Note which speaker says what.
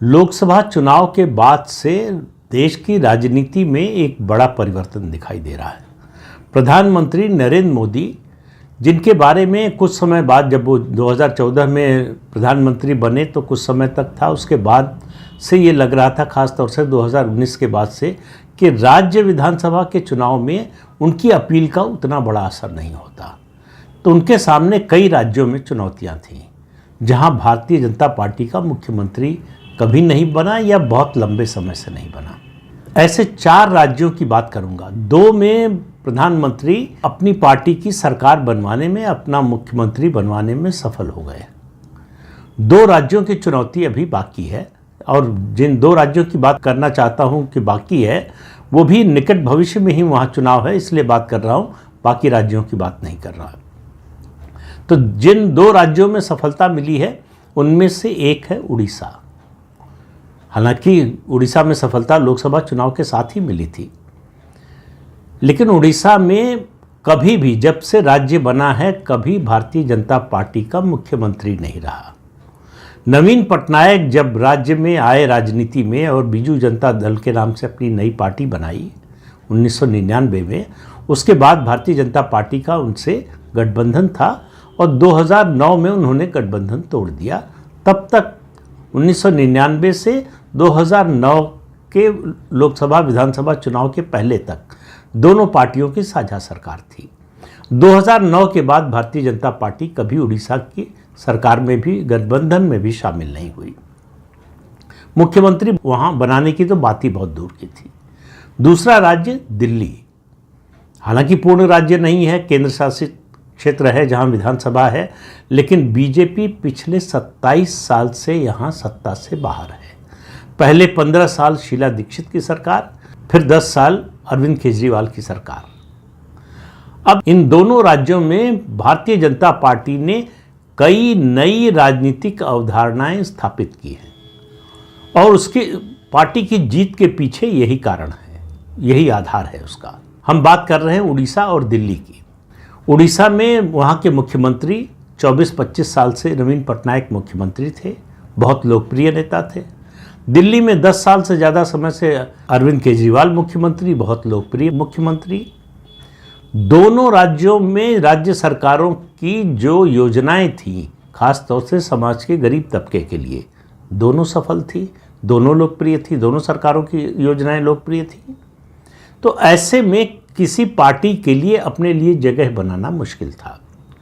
Speaker 1: लोकसभा चुनाव के बाद से देश की राजनीति में एक बड़ा परिवर्तन दिखाई दे रहा है। प्रधानमंत्री नरेंद्र मोदी, जिनके बारे में कुछ समय बाद जब वो 2014 में प्रधानमंत्री बने तो कुछ समय तक था, उसके बाद से ये लग रहा था, खास तौर से 2019 के बाद से, कि राज्य विधानसभा के चुनाव में उनकी अपील का उतना बड़ा असर नहीं होता। तो उनके सामने कई राज्यों में चुनौतियां थीं, जहां भारतीय जनता पार्टी का मुख्यमंत्री कभी नहीं बना या बहुत लंबे समय से नहीं बना। ऐसे 4 राज्यों की बात करूंगा। 2 में प्रधानमंत्री अपनी पार्टी की सरकार बनवाने में, अपना मुख्यमंत्री बनवाने में सफल हो गए। 2 राज्यों की चुनौती अभी बाकी है, और जिन 2 राज्यों की बात करना चाहता हूं कि बाकी है, वो भी निकट भविष्य में ही वहां चुनाव है, इसलिए बात कर रहा हूं, बाकी राज्यों की बात नहीं कर रहा। तो जिन 2 राज्यों में सफलता मिली है, उनमें से एक है उड़ीसा। हालांकि उड़ीसा में सफलता लोकसभा चुनाव के साथ ही मिली थी, लेकिन उड़ीसा में कभी भी, जब से राज्य बना है, कभी भारतीय जनता पार्टी का मुख्यमंत्री नहीं रहा। नवीन पटनायक जब राज्य में आए राजनीति में और बीजू जनता दल के नाम से अपनी नई पार्टी बनाई 1999 में, उसके बाद भारतीय जनता पार्टी का उनसे गठबंधन था और 2009 में उन्होंने गठबंधन तोड़ दिया। तब तक 1999 से 2009 के लोकसभा विधानसभा चुनाव के पहले तक दोनों पार्टियों की साझा सरकार थी। 2009 के बाद भारतीय जनता पार्टी कभी उड़ीसा की सरकार में भी, गठबंधन में भी शामिल नहीं हुई। मुख्यमंत्री वहां बनाने की तो बात ही बहुत दूर की थी। दूसरा राज्य दिल्ली, हालांकि पूर्ण राज्य नहीं है, केंद्र शासित क्षेत्र है जहां विधानसभा है, लेकिन बीजेपी पिछले 27 साल से यहां सत्ता से बाहर है। पहले 15 साल शीला दीक्षित की सरकार, फिर 10 साल अरविंद केजरीवाल की सरकार। अब इन दोनों राज्यों में भारतीय जनता पार्टी ने कई नई राजनीतिक अवधारणाएं स्थापित की हैं, और उसकी पार्टी की जीत के पीछे यही कारण है, यही आधार है उसका। हम बात कर रहे हैं उड़ीसा और दिल्ली की। उड़ीसा में वहाँ के मुख्यमंत्री 24-25 साल से नवीन पटनायक मुख्यमंत्री थे, बहुत लोकप्रिय नेता थे। दिल्ली में 10 साल से ज़्यादा समय से अरविंद केजरीवाल मुख्यमंत्री, बहुत लोकप्रिय मुख्यमंत्री। दोनों राज्यों में राज्य सरकारों की जो योजनाएं थीं, खास तौर से समाज के गरीब तबके के लिए, दोनों सफल थी, दोनों लोकप्रिय थी, दोनों सरकारों की योजनाएं लोकप्रिय थी। तो ऐसे में किसी पार्टी के लिए अपने लिए जगह बनाना मुश्किल था।